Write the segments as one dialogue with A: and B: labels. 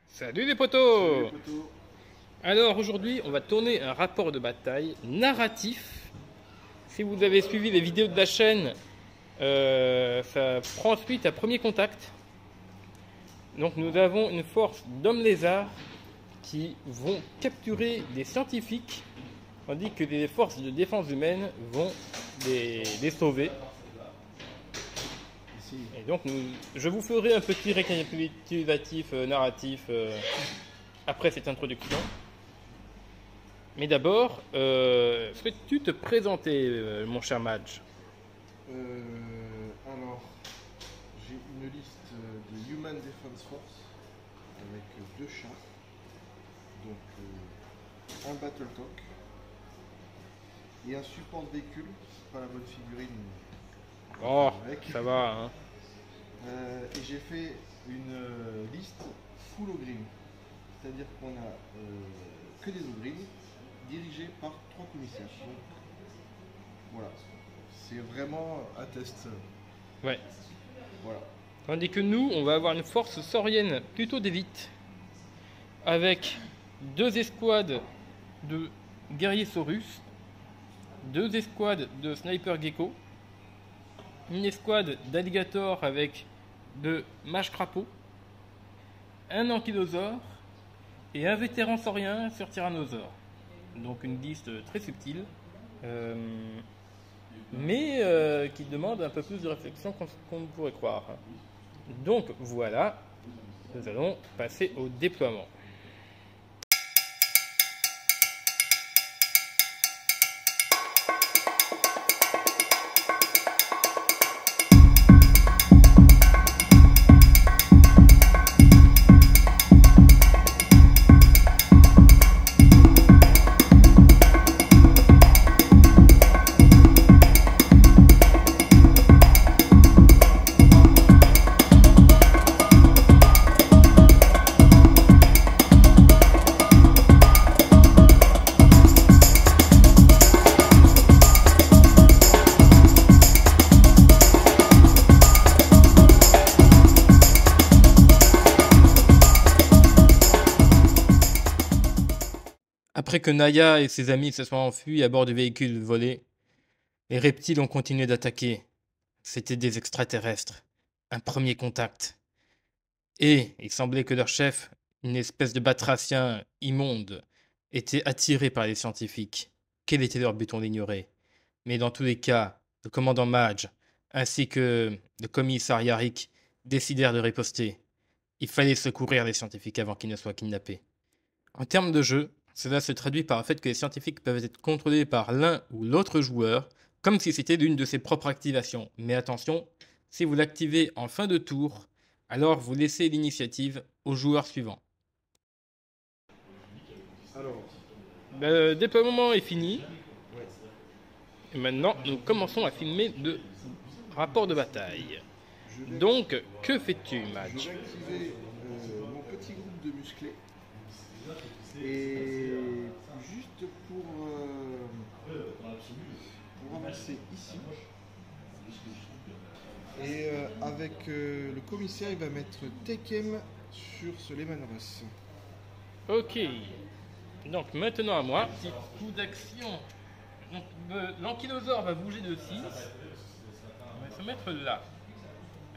A: Salut les potos. Alors aujourd'hui on va tourner un rapport de bataille narratif. Si vous avez suivi les vidéos de la chaîne, ça prend suite à Premier Contact. Donc nous avons une force d'hommes lézards qui vont capturer des scientifiques, tandis que les forces de défense humaine vont les sauver. Et donc je vous ferai un petit récapitulatif narratif après cette introduction. Mais d'abord, souhaites-tu te présenter, mon cher Madge?
B: Alors, j'ai une liste de Human Defense Force avec 2 chars, donc un Battle Tank et un support de véhicule, c'est pas la bonne figurine.
A: Oh, ça va, hein.
B: Et j'ai fait une liste full Ogryn, c'est-à-dire qu'on a que des Ogryn dirigés par 3 commissaires. Donc, voilà, c'est vraiment un test.
A: Ouais.
B: Voilà.
A: Tandis que nous, on va avoir une force saurienne plutôt d'élite, avec 2 escouades de guerriers Saurus, 2 escouades de sniper gecko, une escouade d'alligators avec de mage crapaud, un ankylosaure et un vétéran saurien sur tyrannosaure. Donc une liste très subtile, mais qui demande un peu plus de réflexion qu'on ne pourrait croire. Donc voilà, nous allons passer au déploiement. Après que Naya et ses amis se soient enfuis à bord du véhicule volé, les reptiles ont continué d'attaquer. C'étaient des extraterrestres. Un premier contact. Et il semblait que leur chef, une espèce de batracien immonde, était attiré par les scientifiques. Quel était leur but, on l'ignorait. Mais dans tous les cas, le commandant Madge, ainsi que le commissaire Yarrick, décidèrent de riposter. Il fallait secourir les scientifiques avant qu'ils ne soient kidnappés. En termes de jeu, cela se traduit par le fait que les scientifiques peuvent être contrôlés par l'un ou l'autre joueur, comme si c'était l'une de ses propres activations. Mais attention, si vous l'activez en fin de tour, alors vous laissez l'initiative au joueur suivant.
B: Alors,
A: Le déploiement est fini. Et maintenant, nous commençons à filmer le rapport de bataille. Donc, que fais-tu,
B: je
A: Madge?
B: vais activer mon petit groupe de musclés. Et juste pour avancer ici. Et avec le commissaire, il va mettre Tekem sur ce Lehman Russ.
A: Ok. Donc, maintenant à moi. Petit coup d'action. Donc, l'ankylosaure va bouger de 6. On va se mettre là.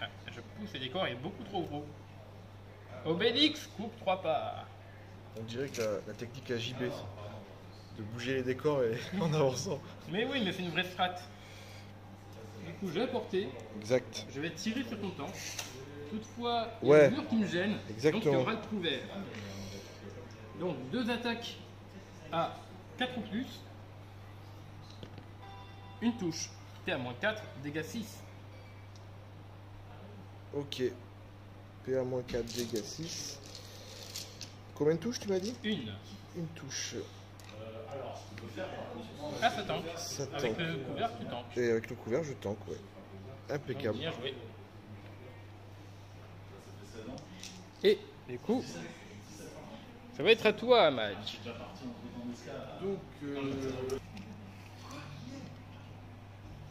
A: Ah, je pousse, le décor est beaucoup trop gros. Obélix coupe 3 pas.
B: On dirait que la technique à JB, de bouger les décors et en avançant.
A: Mais oui, mais c'est une vraie strat. Du coup, je vais porter.
B: Exact.
A: Je vais tirer sur ton tank. Toutefois, il y a
B: Ouais.
A: le mur qui me gêne.
B: Exactement.
A: Donc, il y aura le couvert. Donc, 2 attaques à 4 ou plus. Une touche. T'es à moins 4, dégâts 6.
B: Ok. PA-4, dégâts 6. Combien de touches tu m'as dit? Une touche.
A: Ah, ça tank.
B: Ça
A: Avec
B: tank.
A: le couvert, tu tankes.
B: Et avec le couvert, je tank, ouais. Impeccable.
A: Bien joué. Et du coup, ça va être à toi, Madge.
B: Donc,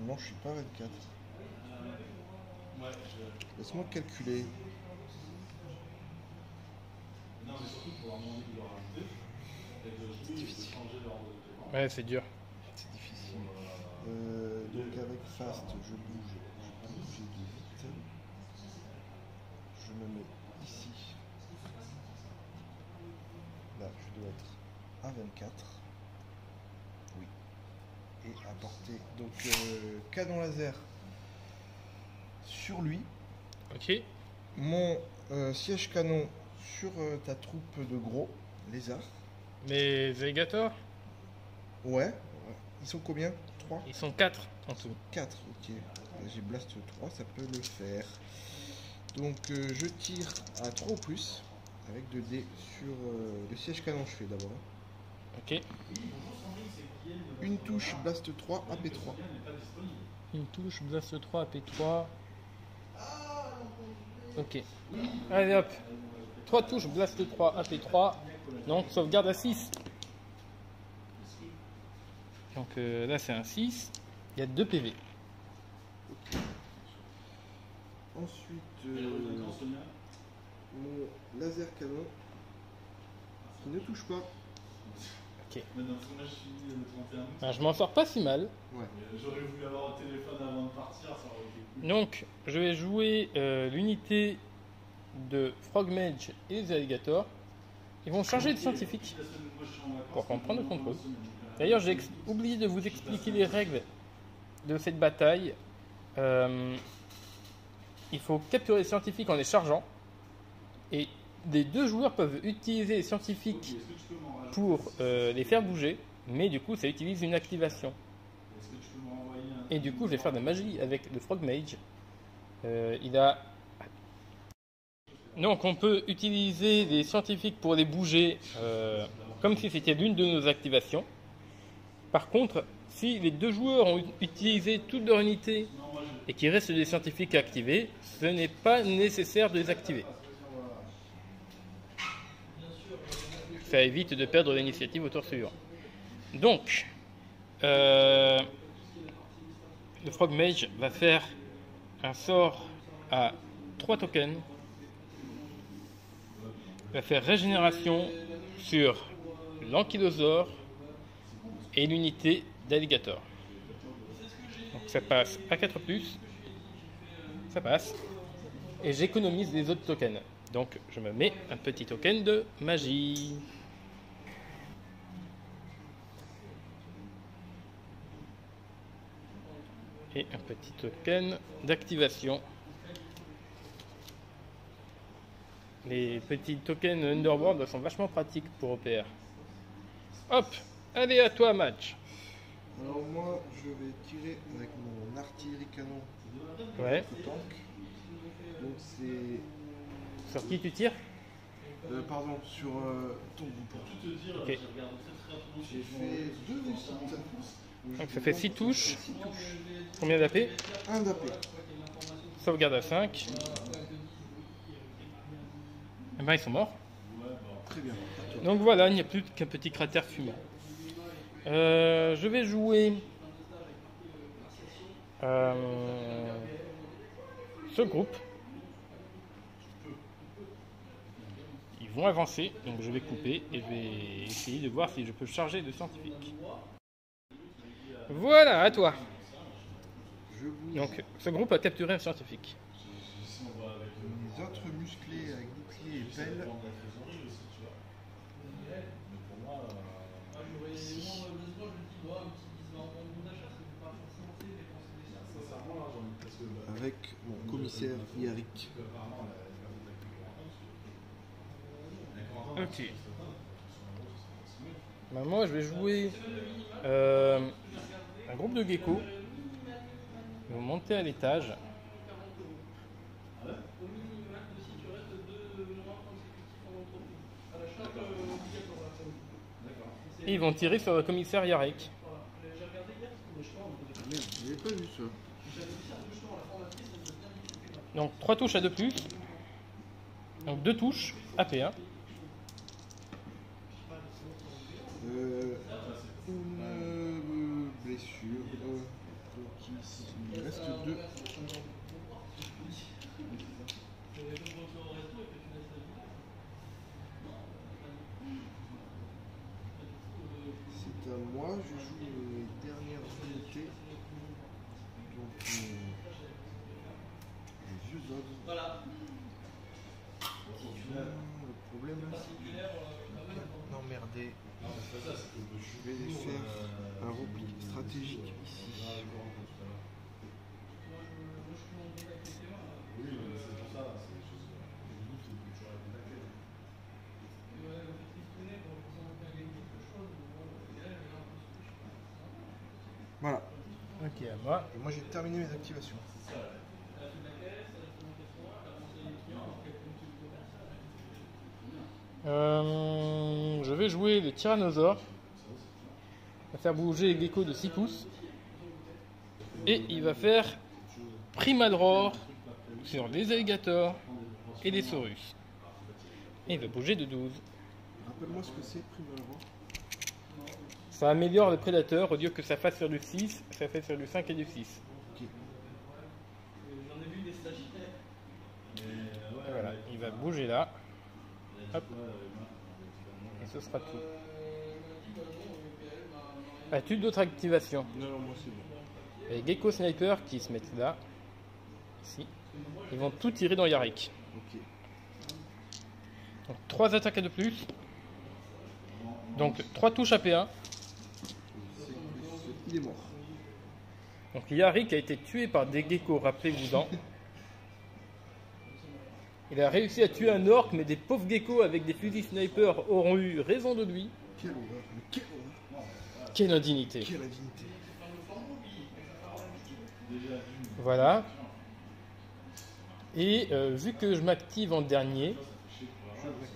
B: non, je suis pas 24. Laisse-moi calculer. C'est difficile.
A: Ouais, c'est dur.
B: C'est difficile. Donc avec fast, je bouge. Je peux bouger de vite. Je me mets ici. Là, je dois être à 24. Oui. Et à portée. Donc canon laser sur lui.
A: Ok.
B: Mon siège canon sur ta troupe de gros lézards.
A: Les alligators,
B: Ouais. Ils sont combien? 3?
A: ils sont 4 en tout.
B: 4, ok. J'ai blast 3, ça peut le faire. Donc je tire à 3 ou plus avec 2 dés sur le siège canon. Je fais d'abord
A: Ok.
B: une touche blast 3 AP3.
A: Une touche, blast 3, AP3. Ok. Allez hop. 3 touches, blast 3, AP3. Donc sauvegarde à 6. Donc là c'est un 6. Il y a 2 PV.
B: Ensuite mon laser canon qui ne touche pas.
A: Ok. Ben, je m'en sors pas si mal.
B: Ouais.
C: J'aurais voulu avoir un téléphone avant de partir, ça aurait été cool.
A: Donc je vais jouer l'unité de Frogmage et les alligators. Ils vont changer de scientifique pour comprendre le contrôle. D'ailleurs, j'ai oublié de vous expliquer les règles de cette bataille. Il faut capturer les scientifiques en les chargeant. Et les 2 joueurs peuvent utiliser les scientifiques pour les faire bouger. Mais du coup, ça utilise une activation. Et du coup, je vais faire de la magie avec le Frogmage. Il a... Donc, on peut utiliser les scientifiques pour les bouger comme si c'était l'une de nos activations. Par contre, si les 2 joueurs ont utilisé toute leur unité et qu'il reste des scientifiques à activer, ce n'est pas nécessaire de les activer. Ça évite de perdre l'initiative au tour suivant. Donc, le Frogmage va faire un sort à 3 tokens. Il va faire régénération sur l'ankylosaure et l'unité d'alligator. Donc ça passe à 4+, ça passe, et j'économise les autres tokens. Donc je me mets un petit token de magie. Et un petit token d'activation. Les petits tokens Underworld sont vachement pratiques pour OPR. Hop, allez à toi match.
B: Alors moi je vais tirer avec mon artillerie canon
A: Ouais.
B: au tank. Donc c'est...
A: Sur qui tu tires?
B: Pardon, sur ton groupe.
A: Ok.
B: J'ai fait 2 réussites.
A: Donc ça fait 6 touches.
B: 6 touches.
A: Combien d'AP?
B: 1 d'AP.
A: Sauvegarde à 5. Et ben ils sont morts.
B: Très bien. À toi.
A: Donc voilà, il n'y a plus qu'un petit cratère fumant. Je vais jouer ce groupe. Ils vont avancer, donc je vais couper et je vais essayer de voir si je peux charger de scientifiques. Voilà, à toi.
B: Je bouge
A: Donc ce groupe a capturé un scientifique.
B: les autres musclés avec bouclier et pelle. Avec mon commissaire Yarick.
A: Ok. Ben, moi je vais jouer un groupe de geckos. Ils vont monter à l'étage. Et ils vont tirer sur le commissaire Yarek.
B: Merde, j'avais pas vu ça.
A: Donc 3 touches à 2+. Donc 2 touches, AP1.
B: Une blessure. Donc il reste 2. à moi, je joue les dernières unités. Donc les vieux odds. Voilà. Le problème là, c'est que je vais m'emmerder. Je vais les faire un repli stratégique ici. Voilà.
A: Ok, à moi.
B: Et moi j'ai terminé mes activations.
A: Je vais jouer le tyrannosaure. Il va faire bouger les geckos de 6 pouces. Et il va faire Primadror sur les alligators et les saurus. Et il va bouger de 12.
B: Rappelle-moi ce que c'est, Primadror.
A: Ça améliore le prédateur, au lieu que ça fasse sur du 6, ça fait sur du 5 et du 6.
B: Ok.
A: Et voilà, il va bouger là. Hop. Et ce sera tout. As-tu d'autres activations?
B: Non, moi c'est bon.
A: Les Gecko Sniper qui se mettent là. Ici. Ils vont tout tirer dans Yarick.
B: Ok.
A: Donc 3 attaques de plus. Donc 3 touches AP1.
B: Il est mort.
A: Donc Yarick a été tué par des geckos, rappelez-vous-en. Il a réussi à tuer un orc, mais des pauvres geckos avec des fusils sniper auront eu raison de lui.
B: Quelle horreur. Mais quelle horreur.
A: Quelle indignité.
B: Quelle indignité.
A: Voilà. Et vu que je m'active en dernier,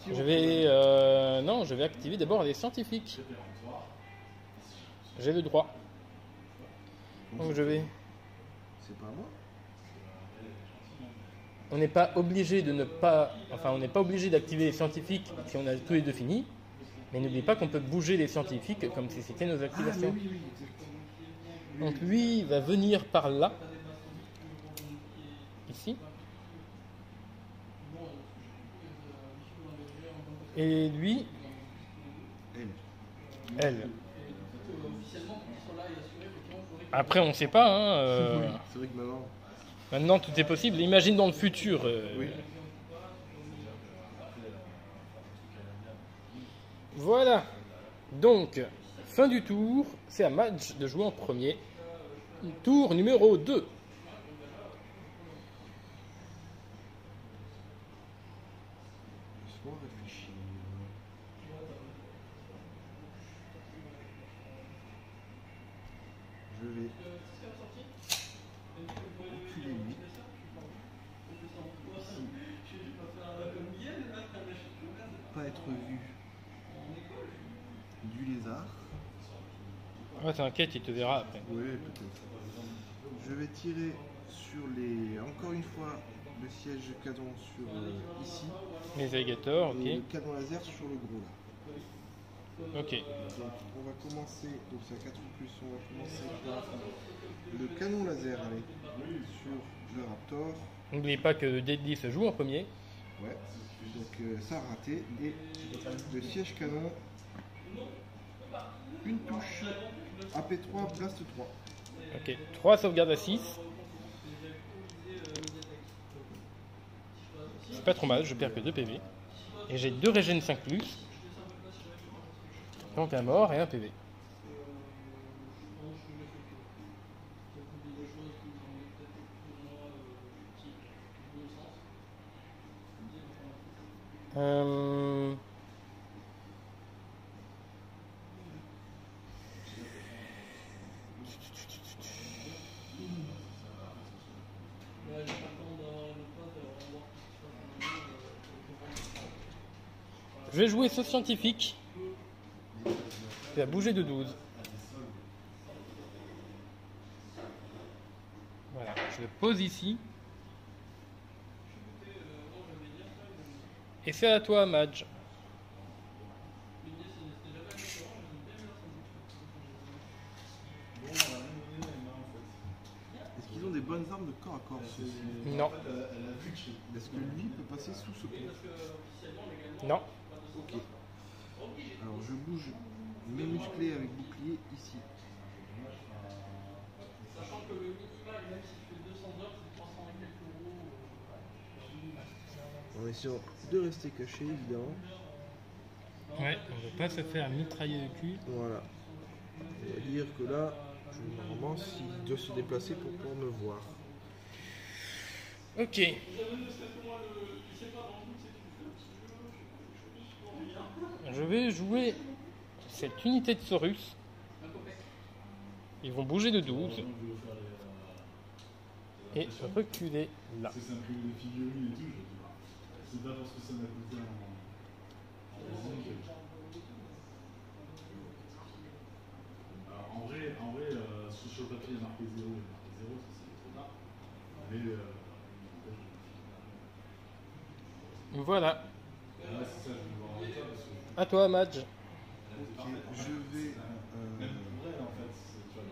A: je vais activer d'abord les scientifiques. J'ai le droit. Donc je vais...
B: C'est pas moi.
A: On n'est pas obligé de ne pas... Enfin, on n'est pas obligé d'activer les scientifiques si on a tous les deux fini. Mais n'oublie pas qu'on peut bouger les scientifiques comme si c'était nos activations.
B: Ah, mais oui, exactement.
A: Donc lui, il va venir par là. Ici. Et lui... Elle. Après, on ne sait pas. Hein,
B: C'est vrai que maintenant...
A: Maintenant, tout est possible. Imagine dans le futur.
B: Oui.
A: Voilà. Donc, fin du tour. C'est à Madge de jouer en premier. Tour numéro 2.
B: Laisse-moi réfléchir. Je vais reculer lui. Pas être vu du lézard.
A: Ouais, t'inquiète, il te verra après.
B: Oui, peut-être. Je vais tirer sur les... Encore une fois, le siège canon sur ici.
A: Les alligators, ok.
B: Et le canon laser sur le gros là.
A: Ok.
B: Donc on va commencer, donc c'est à 4 plus, on va commencer par le canon laser allez, sur le Raptor.
A: N'oubliez pas que Deadly se joue en premier.
B: Ouais, donc ça a raté. Et le siège canon, une touche, AP3, Blast 3.
A: Ok. 3 sauvegardes à 6. C'est pas trop mal, je perds que 2 PV. Et j'ai 2 régènes 5 plus. Donc un mort et un PV. Je vais jouer ce scientifique. Il va bouger de 12. Voilà, je le pose ici. Et c'est à toi, Madge.
B: Est-ce qu'ils ont des bonnes armes de corps à corps ceux-ci?
A: Non.
B: Est-ce que lui peut passer sous ce pont?
A: Non.
B: Ok. Alors je bouge mais musclé avec bouclier ici.
C: Sachant que le minimal, même si tu fais 200 heures, c'est 300 et quelques euros.
B: En essayant de rester caché évidemment.
A: Ouais, on veut pas se faire mitrailler le cul.
B: Voilà. On va dire que là, normalement, il doit se déplacer pour pouvoir me voir.
A: Ok. Je vais jouer cette unité de Saurus. Ils vont bouger de 12 et reculer là.
C: C'est s'imprimer des figurines et tout. C'est pas parce que ça m'a coûté en alors, en vrai, sur le papier, il y a marqué 0, ça c'est trop tard. Mais
A: Voilà.
C: là, c'est ça, je vais voir en l'état parce que.
A: À toi, Madge.
B: Ok, je vais.
C: Même pour elle, en fait. Tu vois,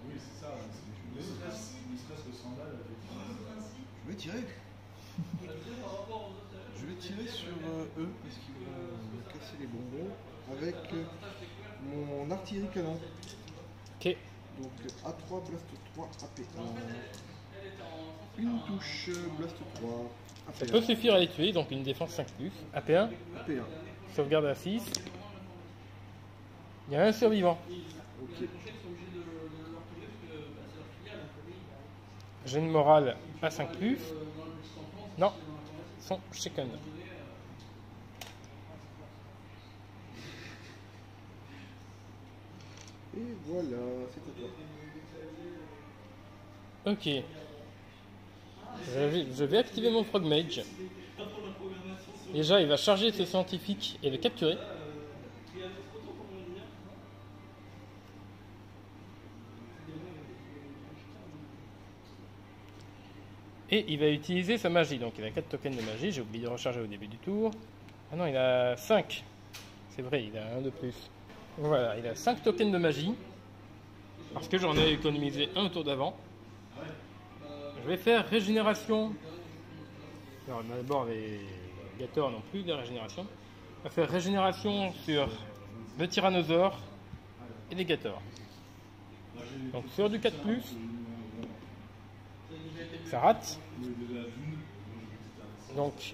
C: oui, c'est ça. Ne serait-ce que 100 balles, effectivement.
B: Je vais tirer. Je vais tirer sur eux parce qu'ils vont me casser les bonbons avec mon artillerie canon.
A: Ok.
B: Donc A3, Blast 3, AP1. Une touche, Blast 3,
A: Ça
B: AP1.
A: peut suffire à les tuer, donc une défense 5+. AP1,
B: AP1.
A: sauvegarde à 6. Il y a un survivant.
B: Ok.
A: J'ai une morale à 5+. Non, ils sont shaken.
B: Et voilà, c'est à toi.
A: Ok. Je vais activer mon Frog Mage. Déjà, il va charger ce scientifique et le capturer. Et il va utiliser sa magie. Donc il a 4 tokens de magie. J'ai oublié de recharger au début du tour. Ah non, il a 5. C'est vrai, il a un de plus. Voilà, il a 5 tokens de magie. Parce que j'en ai économisé un au tour d'avant. Je vais faire régénération. Alors d'abord les Gators n'ont plus de régénération. On va faire régénération sur le Tyrannosaure et les Gators. Donc sur du 4+, ça rate. Donc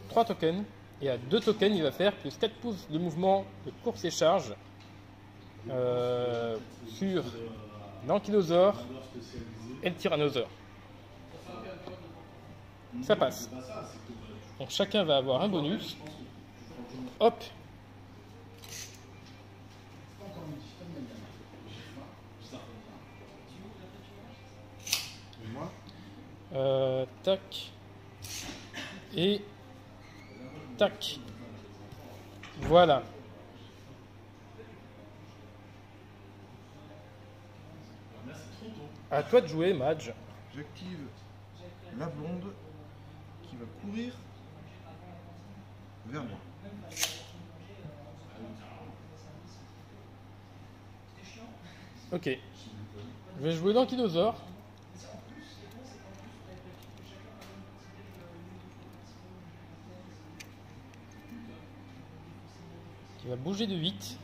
A: 3 tokens. Et à 2 tokens, il va faire plus 4 pouces de mouvement de course et charge sur l'Ankylosaure et le Tyrannosaure. Ça passe. Donc chacun va avoir un bonus. Hop.
B: Et moi,
A: Tac. Et tac. Voilà. À toi de jouer, Madge.
B: j'active la blonde qui va courir vers moi.
A: Ok. Je vais jouer l'Ankylosaure. Qui va bouger de 8.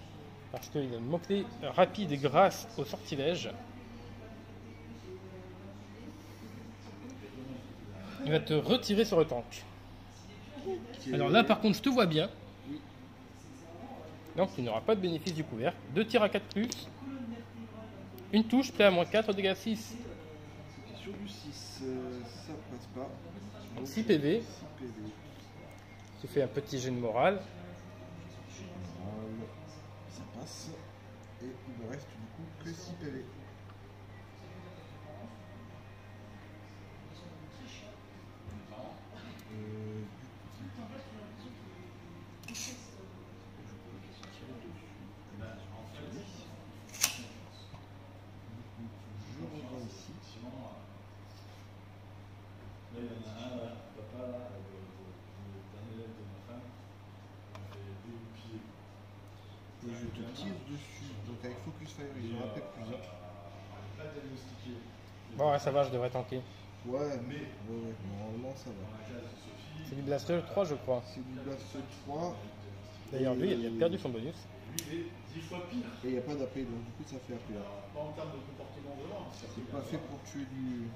A: Parce qu'il a manqué rapide grâce au sortilège. Il va te retirer sur le tank. Alors là, par contre, je te vois bien. Donc, tu n'auras pas de bénéfice du couvercle. 2 tirs à 4+. Une touche, prêt à moins 4, dégâts 6.
B: Sur du 6, ça passe pas. Donc,
A: 6 PV.
B: 6 PV.
A: Tu fais un petit jet de morale.
B: Ça passe. Et il me reste du coup que 6 PV. Je reviens ici.
C: Là, il y en a un, là, papa, là, d'un élève de ma femme, il m'a fait dégoupiller.
B: Et je te tire dessus. Donc avec Focus Fire, ils ont rappelé plus 1.
C: Pas diagnostiqué.
A: Bon, ouais, ça va, je devrais tanker.
B: Ouais, mais normalement ça
C: Dans
B: va.
C: la classe de Sophie,
A: C'est du Blaster 3, je crois.
B: C'est du Blast 3.
A: D'ailleurs, lui, il a perdu son bonus.
C: Lui, il est 10 fois pire.
B: Et il n'y a pas d'AP, donc du coup ça fait APA.
C: Pas en termes de comportement de l'homme.
B: C'est pas fait pour tuer du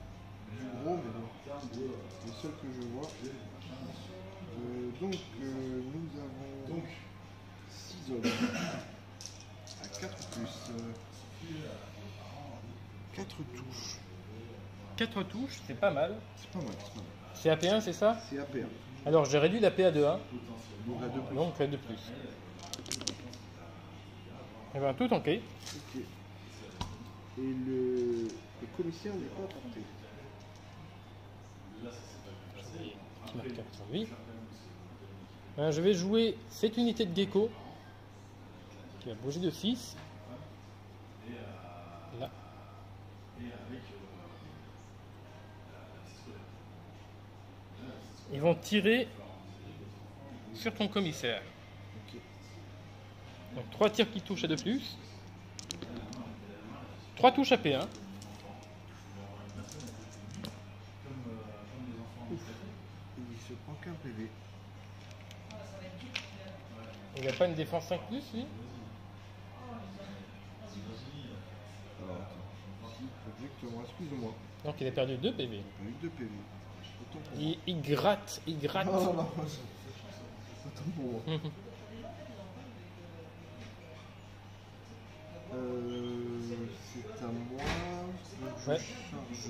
B: gros, mais bon,
C: En termes de.
B: c'est le seul que je vois. Nous avons
C: Donc,
B: 6 hommes. À 4 plus. 4 touches.
A: 4 touches, c'est pas mal.
B: C'est pas mal, c'est pas mal.
A: C'est AP1, c'est ça?
B: C'est APA.
A: Alors, j'ai réduit la PA de 1,
B: Donc à 2 plus.
A: donc 2 plus. Et bien, tout ok.
B: Ok. Et le commissaire n'est pas apporté.
A: Petit marqueur sur lui. Je vais jouer cette unité de gecko qui va bouger de 6. Là. Ils vont tirer sur ton commissaire.
B: Ok.
A: Donc 3 tirs qui touchent à 2 plus. 3 touches à P1.
B: Il se prend qu'un PV.
A: Il n'a pas une défense 5 plus lui?
B: Alors attends. Si, exactement, excuse-moi.
A: Donc il a perdu 2 PV.
B: Il a eu 2 PV. Autant pour moi.
A: Il gratte, il gratte.
B: Non, non, non. Autant pour moi. C'est à moi. Donc je
A: Ouais.
B: charge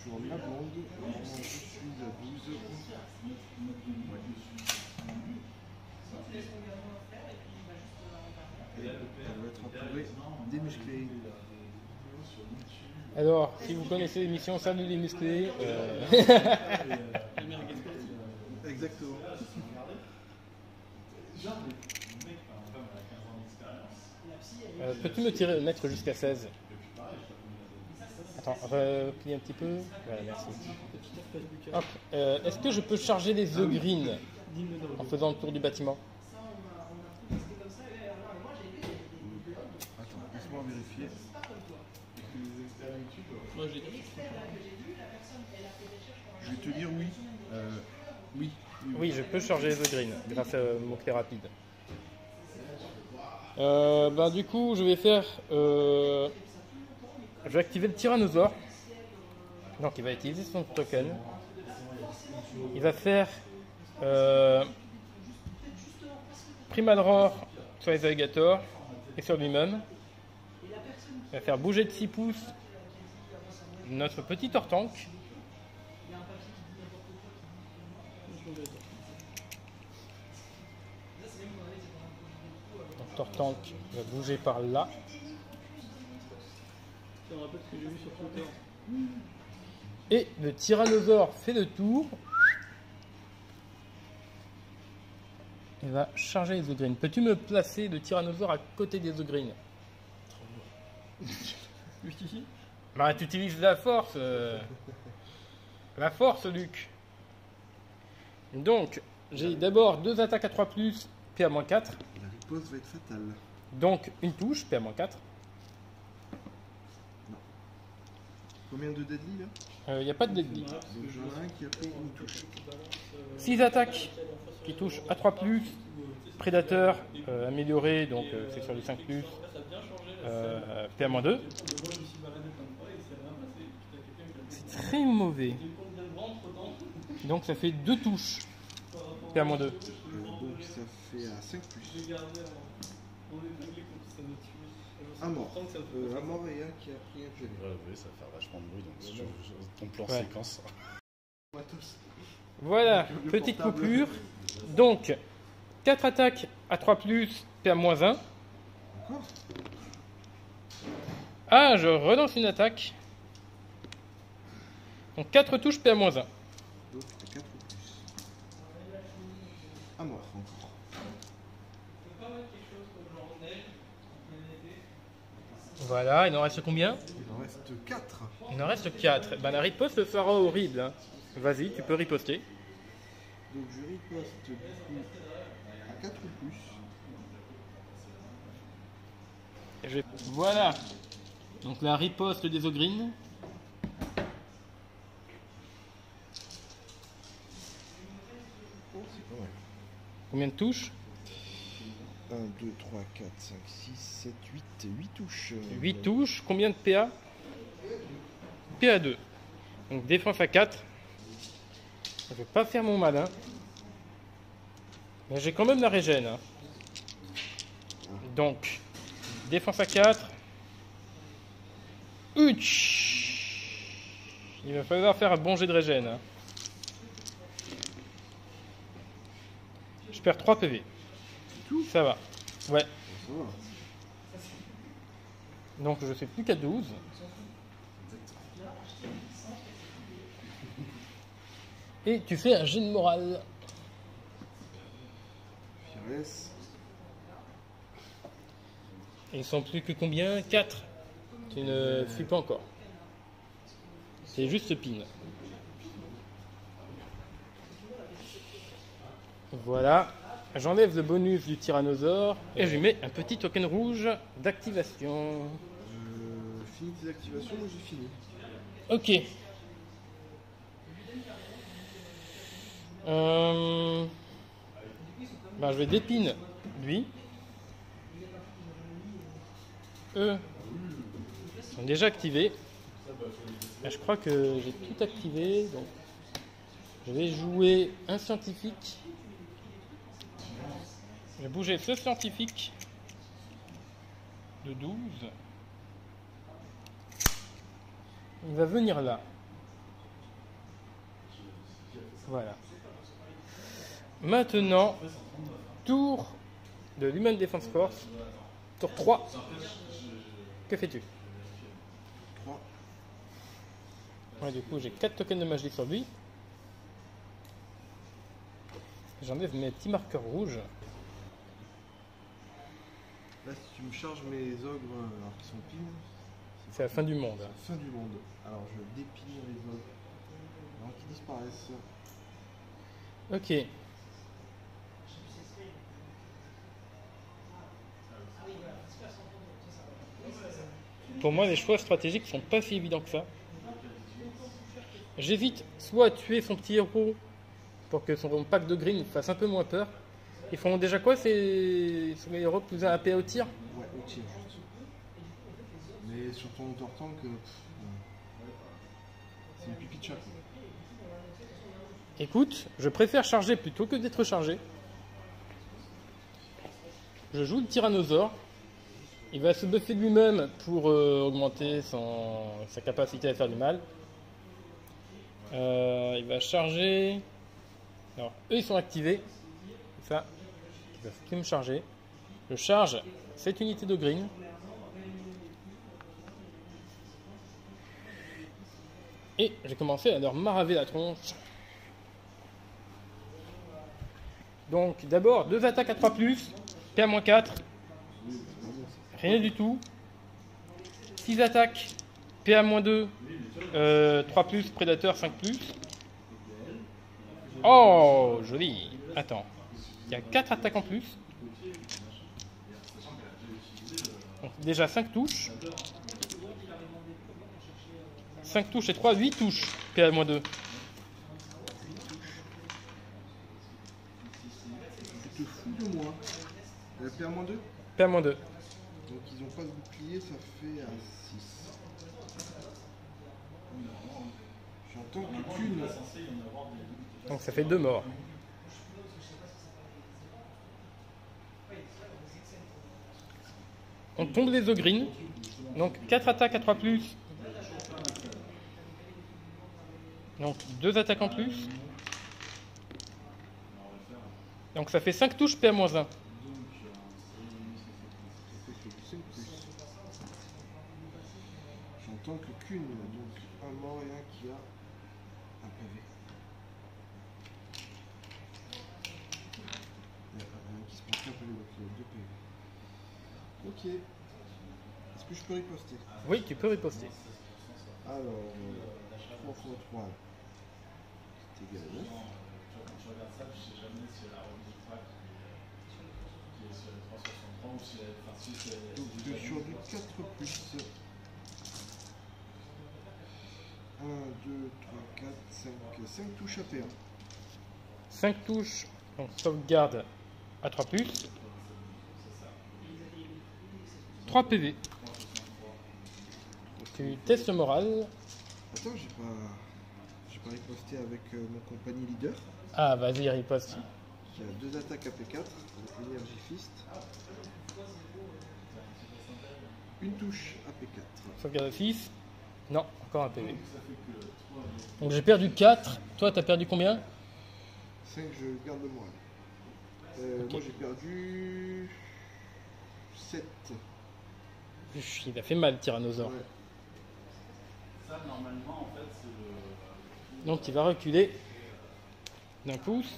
B: sur la bande. Normalement, je suis à 12. Ouais. Et elle va être entourée démusclée.
A: Alors, si vous connaissez l'émission Salut les musclés,
B: Exactement.
A: peux-tu me mettre jusqu'à 16? Attends, replie un petit peu. Voilà, merci. Hop, est-ce que je peux charger les œufs green en faisant le tour du bâtiment?
B: Attends, laisse-moi vérifier. Je vais te dire oui. Oui.
A: Oui, je peux charger les œufs green grâce à mon clé rapide. Du coup, je vais faire. Je vais activer le tyrannosaure. Donc, il va utiliser son token. Il va faire Primal Roar sur les alligators et sur lui-même. Il va faire bouger de 6 pouces notre petit Tortank. Donc, Tortank va bouger par là.
D: Ça me rappelle ce que j'ai vu sur Twitter.
A: Et le tyrannosaure fait le tour. Il va charger les œufs green. Peux-tu me placer le tyrannosaure à côté des œufs green?
D: Oui.
A: Bah, tu utilises la force. La force, Luc. Donc, j'ai d'abord 2 attaques à 3+, PA-4.
B: La riposte va être fatale.
A: Donc, une touche, PA-4.
B: Combien de deadly là?
A: Il n'y a pas de deadly.
B: Donc j'en ai un qui a pris une touche.
A: 6 attaques qui touchent à 3+, prédateur amélioré, donc c'est sur les 5+, PA-2. C'est très mauvais. Donc ça fait 2 touches, PA-2.
B: Donc ça fait à 5 plus. Un mort. Un mort et un qui a pris un PV.
C: Oui, ça va faire vachement de bruit. Donc, ton plan
A: Ouais.
C: séquence.
B: Matos.
A: Voilà,
B: Le
A: petite
B: portable.
A: coupure. Donc, 4 attaques à 3+, PA-1.
B: Encore?
A: Ah, je relance une attaque. Donc 4 touches, PA-1.
B: Donc à 4 plus. Un mort encore.
A: Voilà, il en reste combien?
B: Il en reste 4.
A: Il en reste 4. Ben, la riposte sera horrible. Hein. Vas-y, tu peux riposter.
B: Donc je riposte du coup à 4 plus.
A: Voilà. Donc la riposte des ogrines.
B: Oh, c'est pas mal.
A: Combien de touches?
B: 1, 2, 3, 4, 5, 6, 7, 8, 8 touches.
A: 8 touches. Combien de PA? PA 2. Donc défense à 4. Je vais pas faire mon malin. Mais j'ai quand même la régène. Hein. Donc, défense à 4. Ouch! Il va falloir faire un bon jet de régène. Hein. Je perds 3 PV. Ça va. Ouais.
B: Ça va.
A: Donc je suis plus qu'à 12. Et tu fais un jet de morale.
B: Pires.
A: Et ils sont plus que combien? 4. Tu ne fuis pas encore. C'est juste pin. Voilà. J'enlève le bonus du tyrannosaure et je lui mets un petit token rouge d'activation.
B: Fini tes activations, moi j'ai fini.
A: Ok. Ben, je vais dépine lui. Eux sont déjà activés. Ben, je crois que j'ai tout activé. Donc je vais jouer un scientifique. Je vais bouger ce scientifique de 12. Il va venir là. Voilà. Maintenant, tour de l'Human Defense Force. Tour 3. Que fais-tu?
B: 3.
A: Ouais, du coup, j'ai 4 tokens de magie sur lui. J'enlève mes petits marqueurs rouges.
B: Là, si tu me charges mes ogres alors qu'ils sont pins,
A: C'est la fin du monde.
B: c'est la fin du monde. Alors je dépine les ogres avant qu'ils disparaissent.
A: Ok. Pour moi, les choix stratégiques sont pas si évidents que ça. J'hésite soit à tuer son petit héros pour que son pack de green fasse un peu moins peur. Ils font déjà quoi ces héros plus un AP au tir?
B: Ouais, au tir juste. Mais sur ton auteur tank, c'est une pipi de chat.
A: Écoute, je préfère charger plutôt que d'être chargé. Je joue le tyrannosaure. Il va se buffer lui-même pour augmenter sa capacité à faire du mal. Il va charger. Alors, eux ils sont activés. Ça, ils peuvent plus me charger. Je charge cette unité de green. Et j'ai commencé à leur maraver la tronche. Donc d'abord 2 attaques à 3+, PA-4, rien du tout. 6 attaques, PA-2, 3+, prédateur 5+. Oh, joli. Attends, il y a 4 attaques en plus. Donc, déjà 5 touches. 5 touches et 3, 8 touches, PA-2.
B: Tu te fous de moi. PA-2.
A: PA-2.
B: Donc ils ont pas de bouclier, ça fait à 6. J'entends qu'une.
A: Donc ça fait 2 morts. On tombe les ogrines. Donc 4 attaques à 3+. Donc 2 attaques en plus. Donc ça fait 5 touches PA-1.
B: Ça fait 5 plus. J'entends que qu'une, donc un mort et un qui a un pavé. Il y a un qui se prend qu'un pavé, donc il y a 2 PV. Ok. Est-ce que je peux riposter?
A: Oui, tu peux riposter.
B: Alors, 3 x 3, c'est égal à 9. Donc sur du 4 plus. 1, 2, 3, 4, 5 touches à PA.
A: 5 touches, donc sauvegarde à 3+. 3 PV. Tu testes le moral.
B: Attends, j'ai pas riposté avec mon compagnie leader,
A: Ah, vas-y, riposte.
B: qui a 2 attaques AP4 avec l'énergie fist. Une touche AP4.
A: Sauvegarde 6. Non, encore un PV. Donc j'ai perdu 4. Toi, t'as perdu combien?
B: 5, je garde le moral.
A: Ok.
B: Moi j'ai perdu 7.
A: Il a fait mal, Tyrannosaure.
B: Ouais.
C: Ça, normalement, en fait, c'est le.
A: Donc il va reculer d'un pouce.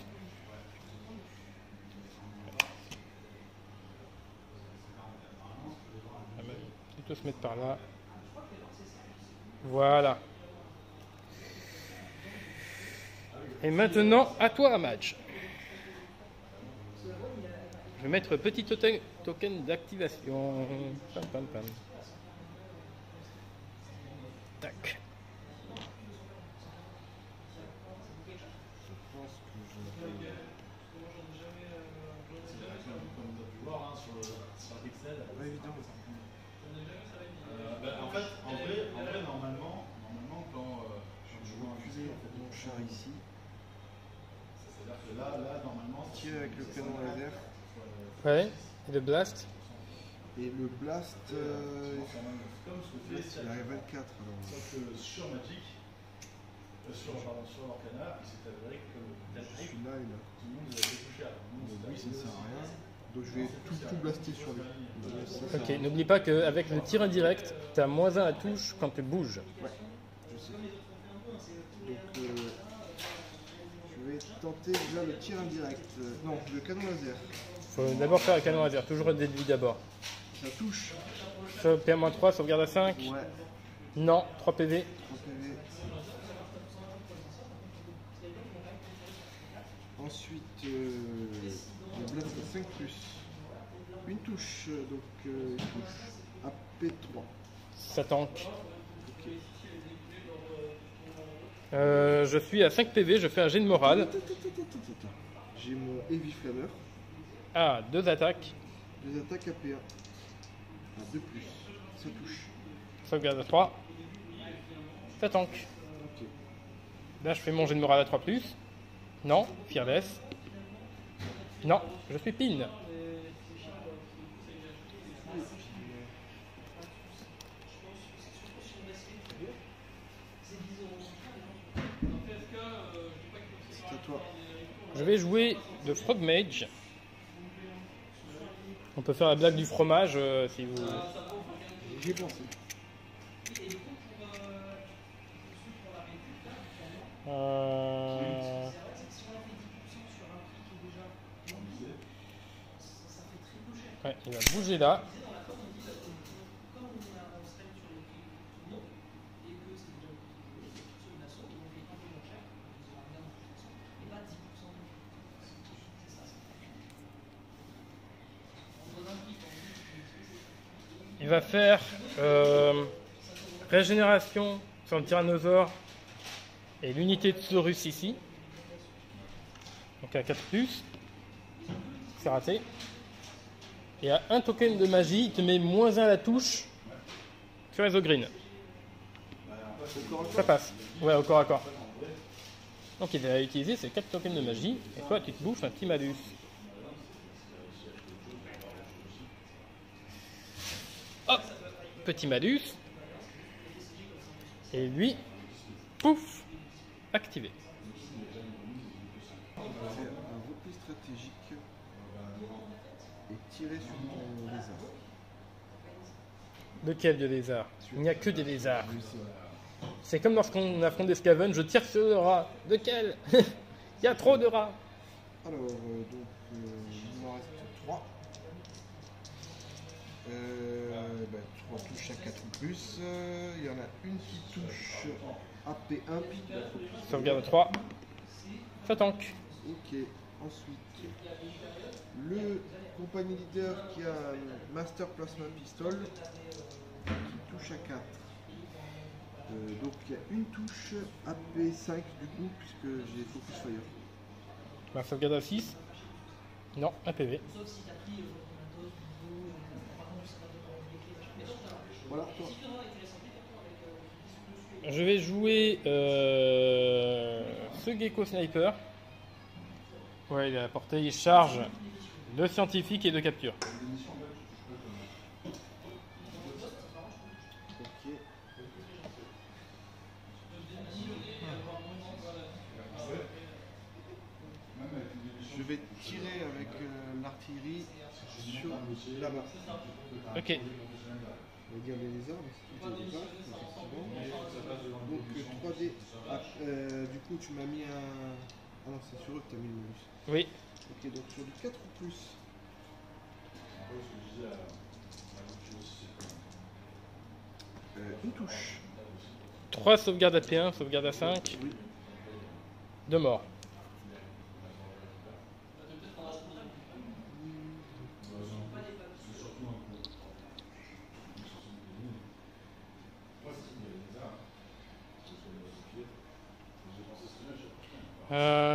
A: On va plutôt se mettre par là. Voilà. Et maintenant, à toi, match. Je vais mettre petit token d'activation. Pam, pam, pam. Tac.
B: Je pense que je vais.
C: Comme tu as pu voir hein, sur Pixel.
B: Ouais, évidemment.
C: En fait, en vrai normalement, quand je joue un fusil, en fait,
B: Mon char ici.
C: c'est-à-dire que là, normalement,
B: Tire avec le canon laser.
A: Ouais. Et le blast.
B: Et le blast,
C: comme ce que fait
B: il arrive à 24. Alors.
C: sauf que sur Magic, sur l'Orcana, il s'est avéré que
B: Celui-là, il a.
C: tout le monde a été touché.
B: Donc lui, ça ne sert à rien. Donc je vais tout blaster sur lui. Ça sert à
A: Ok,
B: rien.
A: n'oublie pas qu'avec le tir indirect, tu as -1 à touche quand tu bouges.
B: Ouais, je sais. Donc je vais tenter déjà le tir indirect. Non, le canon laser.
A: Faut d'abord faire le canon laser, toujours déduit d'abord.
B: Ça touche.
A: PA-3, sauvegarde à 5.
B: Ouais,
A: Non, 3 PV.
B: 3 PV. Ensuite, le blast à 5 plus. Une touche, donc une touche. AP3.
A: Ça tank.
B: Ok.
A: Je suis à 5 PV, je fais un jet de morale.
B: Attends. J'ai mon Heavy Flammer.
A: Ah, 2 attaques.
B: 2 attaques AP1. À 2 plus. Ça touche.
A: Sauvegarde à 3. Ça tank.
B: Ok.
A: Là, je fais mon jet de morale à 3 plus. Non, fearless. Non, je suis pin.
B: C'est à toi.
A: Je vais jouer de Frog Mage. On peut faire la blague du fromage si vous.
B: J'y ai pensé.
A: Euh, Ouais, il va bouger là. Il va faire régénération sur le tyrannosaure et l'unité de Saurus ici. Donc à 4 plus. C'est raté. Et à un token de magie, il te met -1 à la touche sur les green. Ça passe. Ouais, au corps à corps. Donc il va utiliser ces 4 tokens de magie. Et toi, tu te bouffes un petit malus. Hop, petit malus. Et lui, pouf, activé.
B: On va faire un repli stratégique et tirer sur mon lézard.
A: Lequel de lézard? Il n'y a que des lézards.
B: Oui, c'est vrai.
A: C'est comme lorsqu'on affronte des Skaven, je tire sur le rat. Lequel? Il y a trop de rats.
B: Alors, il m'en reste 3. 3 touches à 4 ou plus. Il y en a une qui touche en AP1.
A: Sauvegarde 3. Ça tank.
B: Ok, ensuite, le compagnie leader qui a un Master Plasma Pistol qui touche à 4. Donc il y a une touche AP5 du coup, puisque j'ai Focus Fire.
A: Ma sauvegarde à 6. Non, un PV.
B: Voilà, toi.
A: Je vais jouer ce Gecko Sniper. Ouais, il est à la portée, il charge de scientifique et de capture.
B: Ok. Je vais tirer avec l'artillerie sur là-bas.
A: Ok.
B: On va dire les lézards, mais c'est tout au départ, effectivement. Donc 3D. Ah, du coup, tu m'as mis un. Ah non, c'est sur eux que tu as mis le bonus.
A: Oui.
B: Ok, donc sur du 4 ou plus. Une touche.
A: 3 sauvegardes à P1, sauvegarde à 5.
B: Oui.
A: 2 morts.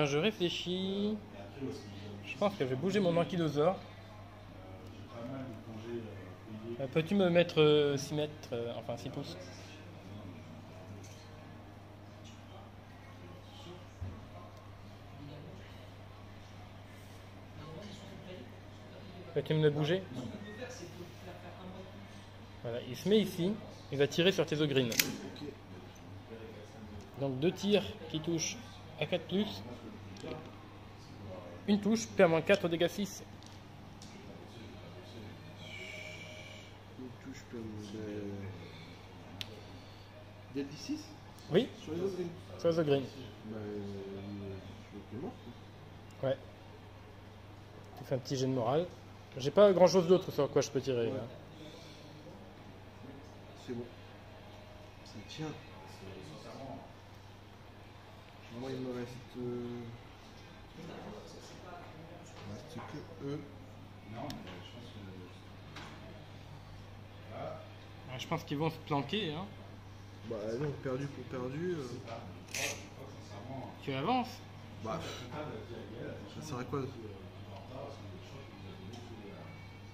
A: Je réfléchis. Je pense que je vais bouger mon ankylosaure. Peux-tu me mettre 6 mètres, enfin 6 pouces? Peux-tu me le bouger? Voilà, il se met ici, il va tirer sur tes ogrines.
B: Ok.
A: Donc 2 tirs qui touchent à 4 plus. Une touche, permet 4 dégâts 6.
B: Une touche comme. Del D6
A: Oui,
B: sur les ogrines.
A: sur les ogrines.
B: Bah, je suis mort. Quoi.
A: Ouais. Tu fais un petit jet de morale. J'ai pas grand chose d'autre sur quoi je peux tirer.
B: Ouais.
A: Là.
B: C'est bon. Ça tient. Moi, il me reste. Il me reste que eux.
A: Ouais, je pense qu'ils vont se planquer. Hein.
B: Bah non, perdu pour perdu.
A: Tu avances.
B: Bah. Ça sert à quoi?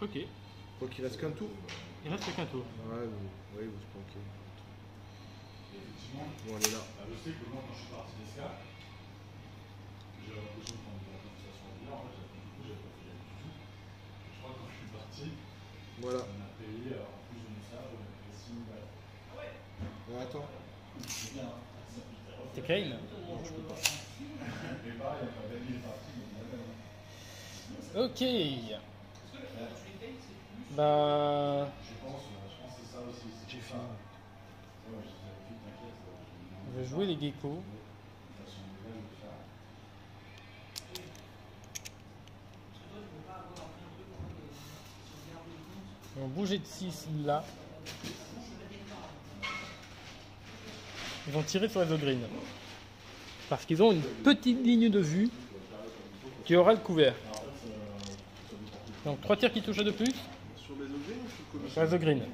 A: Ok.
B: Faut qu'il reste qu'un tour.
A: Il reste qu'un tour.
B: Ouais, oui, vous se planquez. Bon, on est là.
C: Je sais que moi, quand je suis parti d'Esca, j'ai l'impression de prendre de la conversation bien. En fait, du coup, j'avais pas fait du tout. Je crois que quand je suis parti,
B: Voilà.
C: on a payé, en plus de ça, on a payé 6 000 balles.
B: Attends.
C: C'est bien.
A: T'es Kane?
B: Non, je peux pas.
C: Mais pareil, on a gagné les parties, donc on a gagné.
A: Ok. Bah.
C: Je pense que c'est ça aussi.
B: J'ai fini.
C: Ouais, je t'avais fait, t'inquiète.
A: Je vais jouer les geckos. Ils vont bouger de 6 là. Ils vont tirer sur les ogrines. Parce qu'ils ont une petite ligne de vue qui aura le couvert. Donc 3 tirs qui touchent à 2 plus
B: Sur les ogrines ou sur le commissaire?
A: sur les ogrines.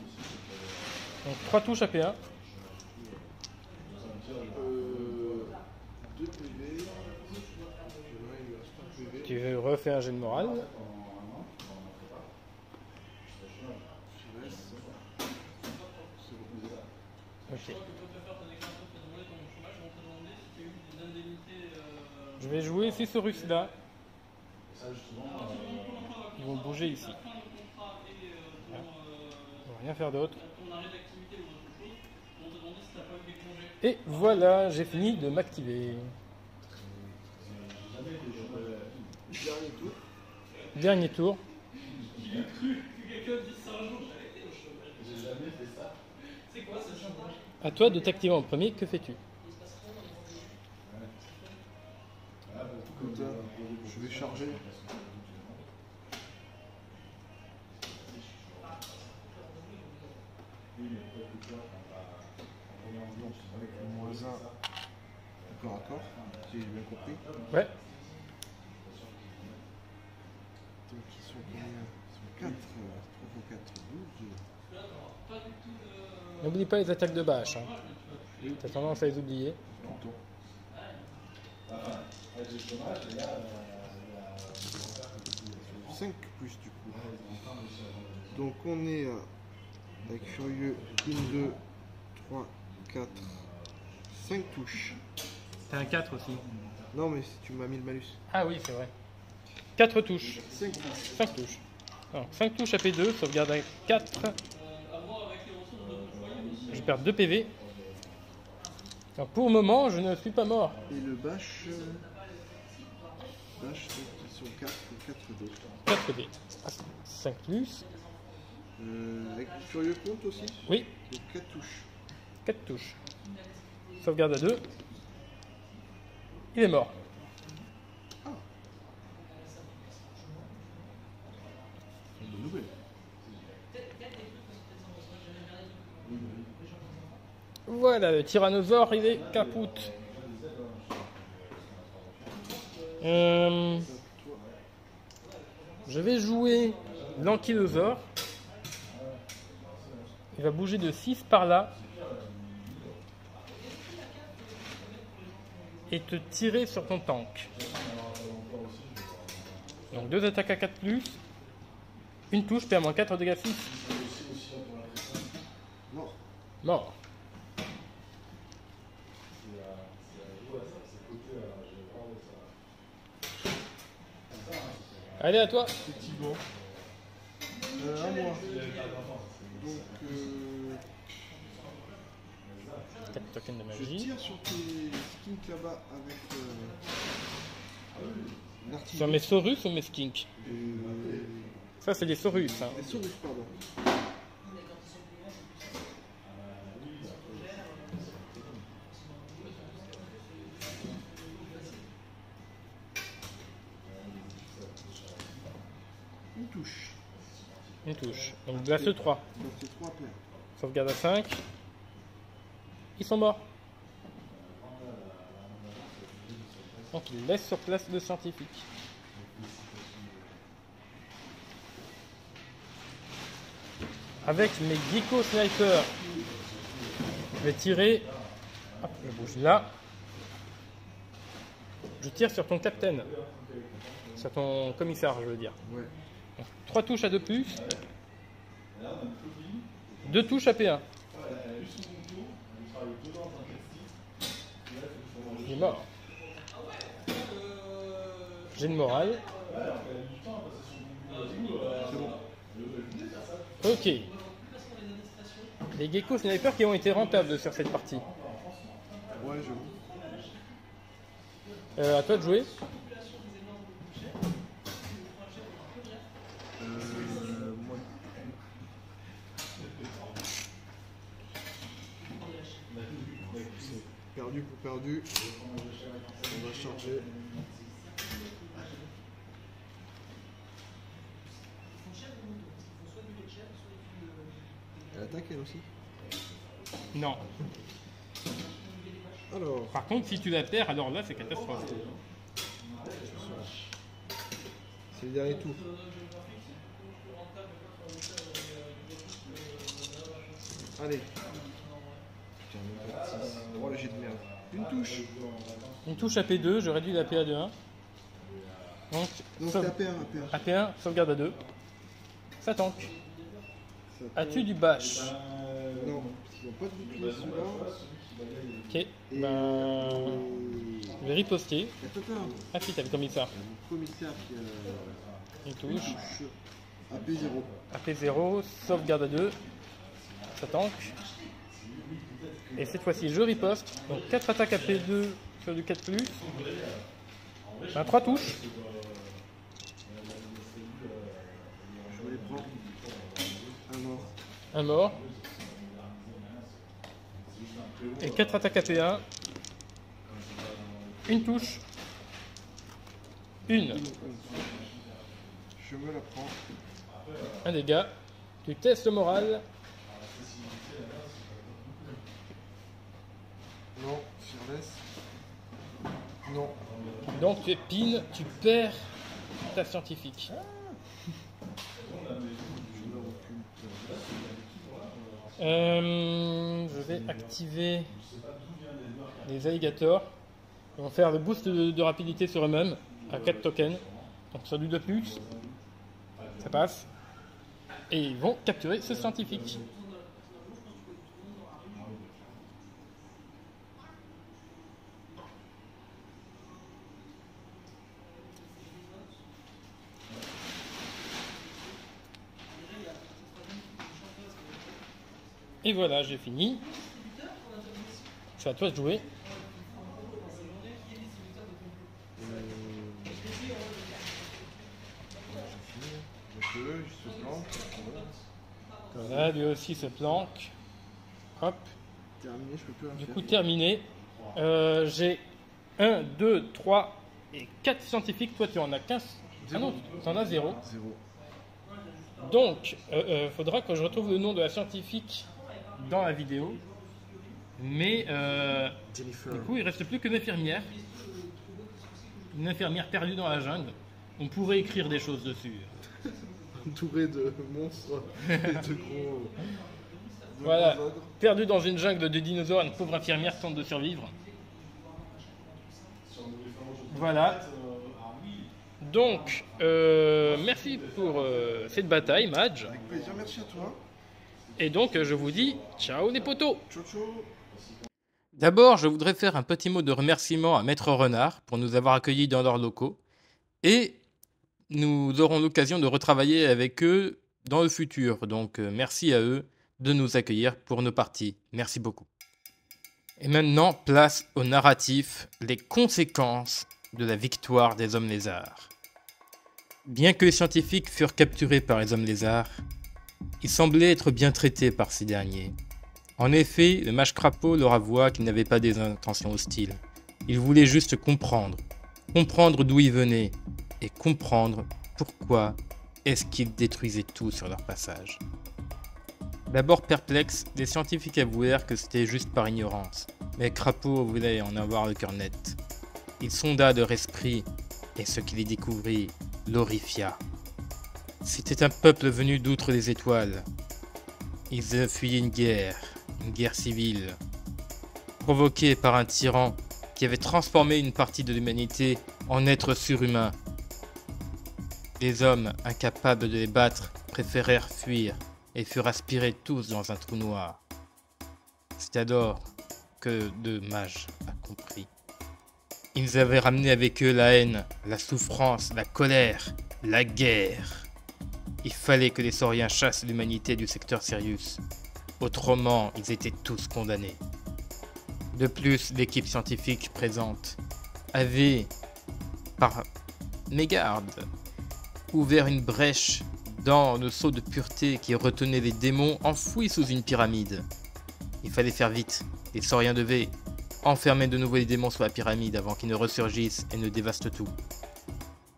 A: Donc 3 touches à P1.
B: 2 PV. Ouais, il reste un PV.
A: Tu refais un jet de morale.
B: Je laisse. C'est bon.
A: Ok. Je vais jouer ces Saurus là. Ils vont bouger ici. Voilà. Ils vont rien faire d'autre. Et voilà, j'ai fini de m'activer.
B: Dernier tour.
A: Dernier tour. À toi de t'activer en premier, que fais-tu?
B: Écoute, je vais charger. Donc, avec le moins 1, corps à corps, si j'ai bien compris.
A: Ouais.
B: Donc, ils sont combien? Ils sont 4. 3 x 4, 12.
A: N'oublie pas les attaques de bâche. Hein. T'as tendance à les oublier.
B: Tout le temps. 5 plus du coup. Donc on est à Avec Furieux, 1, 2, 3, 4, 5 touches.
A: T'as un 4 aussi.
B: Non, mais tu m'as mis le malus.
A: Ah oui, c'est vrai. 4 touches.
B: 5 touches.
A: 5 touches. Alors, 5 touches à P2, sauvegarde à 4. Je perds 2 PV. Alors, pour le moment, je ne suis pas mort.
B: Et le bâche. Bâche, ils sont 4 et 4 d'autres.
A: 4 D. 5 plus.
B: Avec Furieux compte aussi.
A: Oui,
B: Donc 4 touches.
A: 4 touches. Sauvegarde à 2. Il est mort.
B: C'est une bonne nouvelle.
A: Voilà, le tyrannosaure, il est capoute. Je vais jouer l'ankylosaure. Il va bouger de 6 par là. Et te tirer sur ton tank. Donc 2 attaques à 4 plus. Une touche, perds moins 4 dégâts 6.
B: Mort.
A: Mort. Allez, à toi.
B: Effectivement. À moi. Donc,
A: 4 tokens de
B: je
A: magie.
B: tire sur tes skinks là-bas avec l'artillerie.
A: Sur mes Saurus ou mes Skinks? Ça, c'est des Saurus. Hein.
B: Les Saurus, pardon. Une touche.
A: Une touche. Donc, glace 3.
B: Donc c'est 3 paires.
A: Sauvegarde à 5. Ils sont morts. Donc, il laisse sur place le scientifique. Avec mes Gecko Sniper, je vais tirer. Hop, je bouge là. Je tire sur ton capitaine. Sur ton commissaire, je veux dire.
B: Ouais.
A: Donc, 3 touches à 2 plus. 2 touches à P1. Il est mort. J'ai une morale. Ok. Les Gecko Sniper qui ont été rentables sur cette partie.
B: Ouais, j'avoue.
A: À toi de jouer.
B: Moi. C'est perdu pour perdu. On va charger. Elle attaque elle aussi.
A: Non.
B: Alors,
A: Par contre, si tu la perds, alors là, c'est catastrophe.
B: c'est le dernier tour. Allez. Putain, même pas de 6. Oh là j'ai de merde. Une touche.
A: Une touche à P2, je réduis la PA de 1. Donc,
B: Donc
A: sauve-
B: c'est APR, APR.
A: à P1, sauvegarde à 2. Ça tank.
B: Ça
A: As-tu du bash?
B: Non, parce qu'ils n'ont pas de bouclier ceux-là.
A: Ok.
B: Et
A: Ben, je vais riposter.
B: Attends,
A: Ah si, t'as le commissaire.
B: mon commissaire qui a
A: Une touche.
B: AP0.
A: AP0, sauvegarde à 2. Ça tank. Et cette fois-ci, je riposte. Donc 4 attaques à P2 sur du 4+. Ben, 3 touches.
B: Je me les prends. Un mort.
A: Un mort. Et 4 attaques à P1. Une touche. Une.
B: Je me la prends.
A: Un dégât. Tu testes le moral.
B: Non, je laisse. Non.
A: Donc tu es pin, tu perds ta scientifique.
B: Je me recule.
A: Je vais activer les alligators. Ils vont faire le boost de rapidité sur eux-mêmes à 4 tokens. Donc sur du 2+, ça passe. Et ils vont capturer ce scientifique. Et voilà, j'ai fini. C'est à toi de jouer.
B: Donc eux, ils se planquent.
A: Voilà, lui aussi se planque. Hop,
B: Terminé, je peux plus rien
A: du
B: faire.
A: coup terminé. J'ai 1, 2, 3 et 4 scientifiques. Toi, tu en as 15. Ah non, tu en as 0.
B: 0.
A: Donc, faudra que je retrouve le nom de la scientifique dans la vidéo. Mais
B: Jennifer.
A: du coup, il reste plus qu'une infirmière. Une infirmière perdue dans la jungle. On pourrait écrire des choses dessus.
B: Entouré de monstres et de gros.
A: Voilà.
B: gros ogres.
A: Perdue dans une jungle de dinosaures, une pauvre infirmière tente de survivre. Voilà. Donc, merci pour cette bataille, Madge.
B: Avec plaisir, merci à toi.
A: Et donc, je vous dis ciao les potos.
B: Ciao, ciao.
A: D'abord, je voudrais faire un petit mot de remerciement à Maître Renard pour nous avoir accueillis dans leurs locaux. Et nous aurons l'occasion de retravailler avec eux dans le futur. Donc, merci à eux de nous accueillir pour nos parties. Merci beaucoup. Et maintenant, place au narratif, les conséquences de la victoire des hommes lézards. Bien que les scientifiques furent capturés par les hommes lézards, ils semblaient être bien traités par ces derniers. En effet, le mage crapaud leur avoua qu'il n'avait pas des intentions hostiles. Il voulait juste comprendre d'où ils venaient et comprendre pourquoi est-ce qu'ils détruisaient tout sur leur passage. D'abord perplexes, les scientifiques avouèrent que c'était juste par ignorance, mais Crapaud voulait en avoir le cœur net. Il sonda leur esprit et ce qu'il y découvrit l'horrifia. C'était un peuple venu d'outre les étoiles. Ils fuyaient une guerre civile, provoquée par un tyran qui avait transformé une partie de l'humanité en êtres surhumains. Les hommes, incapables de les battre, préférèrent fuir et furent aspirés tous dans un trou noir. C'est alors que deux mages a compris. Ils avaient ramené avec eux la haine, la souffrance, la colère, la guerre. Il fallait que les sauriens chassent l'humanité du secteur Sirius. Autrement, ils étaient tous condamnés. De plus, l'équipe scientifique présente avait, par mégarde, ouvert une brèche dans le seau de pureté qui retenait les démons enfouis sous une pyramide. Il fallait faire vite. Les sauriens devaient enfermer de nouveau les démons sous la pyramide avant qu'ils ne ressurgissent et ne dévastent tout.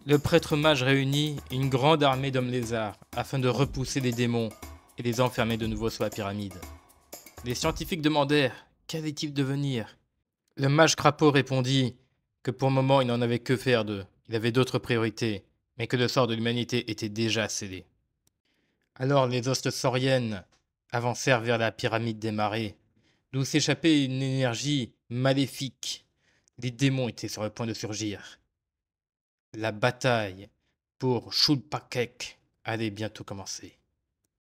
A: Le prêtre mage réunit une grande armée d'hommes lézards afin de repousser les démons et les enfermer de nouveau sous la pyramide. Les scientifiques demandèrent qu'allait-il devenir. Le mage crapaud répondit que pour le moment il n'en avait que faire d'eux. Il avait d'autres priorités, mais que le sort de l'humanité était déjà scellé. Alors les hostes sauriennes avancèrent vers la pyramide des marées, d'où s'échappait une énergie maléfique. Les démons étaient sur le point de surgir. La bataille pour Chulpakek allait bientôt commencer.